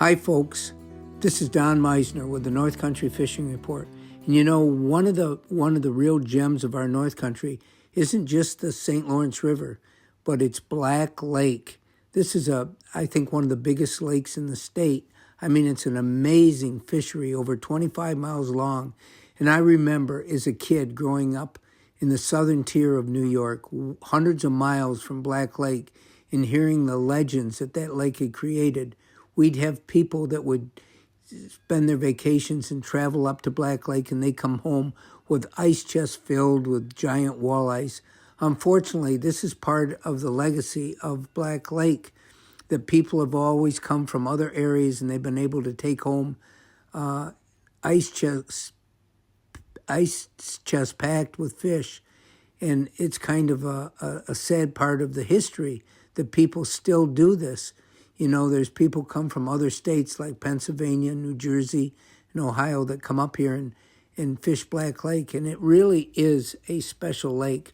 Hi folks, this is Don Meissner with the North Country Fishing Report. And you know, one of the real gems of our North Country isn't just the St. Lawrence River, but it's Black Lake. This is I think one of the biggest lakes in the state. I mean, it's an amazing fishery, over 25 miles long. And I remember as a kid growing up in the southern tier of New York, hundreds of miles from Black Lake, and hearing the legends that that lake had created. We'd have people that would spend their vacations and travel up to Black Lake, and they come home with ice chests filled with giant walleyes. Unfortunately, this is part of the legacy of Black Lake, that people have always come from other areas and they've been able to take home ice chests packed with fish. And it's kind of a sad part of the history that people still do this. You know, there's people come from other states like Pennsylvania, New Jersey, and Ohio that come up here and fish Black Lake, and it really is a special lake.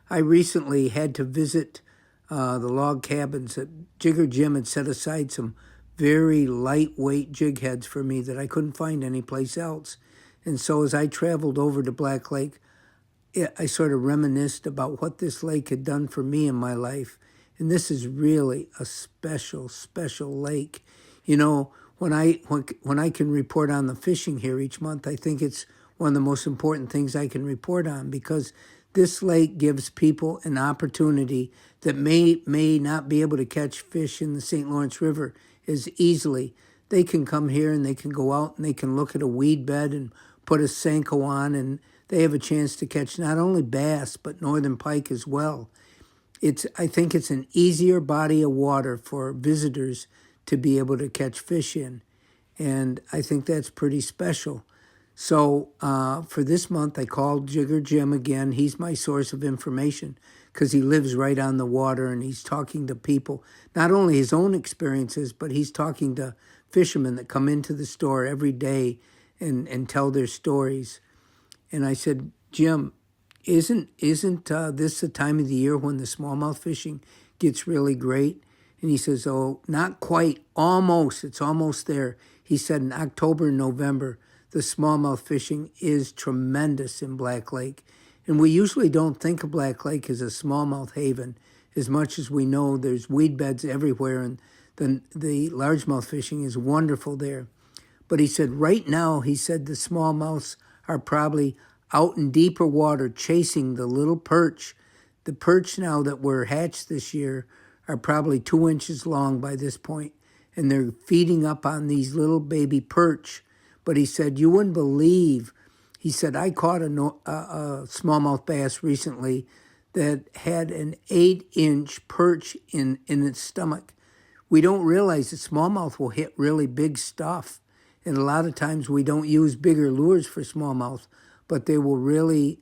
I recently had to visit the log cabins that Jigger Jim had set aside some very lightweight jig heads for me that I couldn't find anyplace else. And so as I traveled over to Black Lake, I sort of reminisced about what this lake had done for me in my life. And this is really a special, special lake. You know, when I can report on the fishing here each month, I think it's one of the most important things I can report on, because this lake gives people an opportunity that may not be able to catch fish in the St. Lawrence River as easily. They can come here and they can go out and they can look at a weed bed and put a Senko on, and they have a chance to catch not only bass, but northern pike as well. I think it's an easier body of water for visitors to be able to catch fish in. And I think that's pretty special. So for this month, I called Jigger Jim again. He's my source of information because he lives right on the water, and he's talking to people, not only his own experiences, but he's talking to fishermen that come into the store every day and tell their stories. And I said, Jim, isn't this the time of the year when the smallmouth fishing gets really great? And he says, oh, not quite, almost. It's almost there. He said in October and November, the smallmouth fishing is tremendous in Black Lake. And we usually don't think of Black Lake as a smallmouth haven, as much as we know there's weed beds everywhere, and the largemouth fishing is wonderful there. But he said right now, he said the smallmouths are probably out in deeper water chasing the little perch. The perch now that were hatched this year are probably 2 inches long by this point, and they're feeding up on these little baby perch. But he said, you wouldn't believe, he said, I caught a smallmouth bass recently that had an 8-inch perch in its stomach. We don't realize that smallmouth will hit really big stuff. And a lot of times we don't use bigger lures for smallmouth, but they're really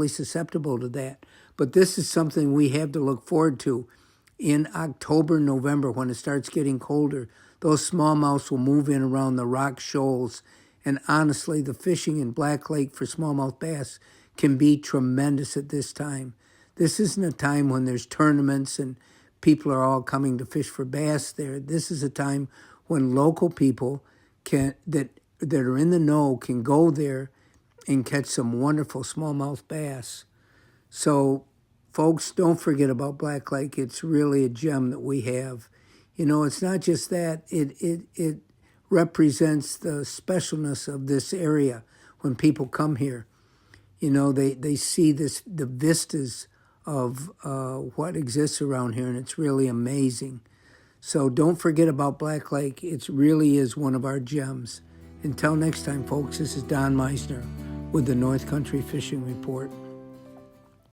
susceptible to that. But this is something we have to look forward to in October, November, when it starts getting colder. Those smallmouths will move in around the rock shoals. And honestly, the fishing in Black Lake for smallmouth bass can be tremendous at this time. This isn't a time when there's tournaments and people are all coming to fish for bass there. This is a time when local people that are in the know can go there and catch some wonderful smallmouth bass. So, folks, don't forget about Black Lake. It's really a gem that we have. You know, it's not just that. It represents the specialness of this area when people come here. You know, they see the vistas of what exists around here, and it's really amazing. So don't forget about Black Lake. It really is one of our gems. Until next time, folks, this is Don Meissner with the North Country Fishing Report.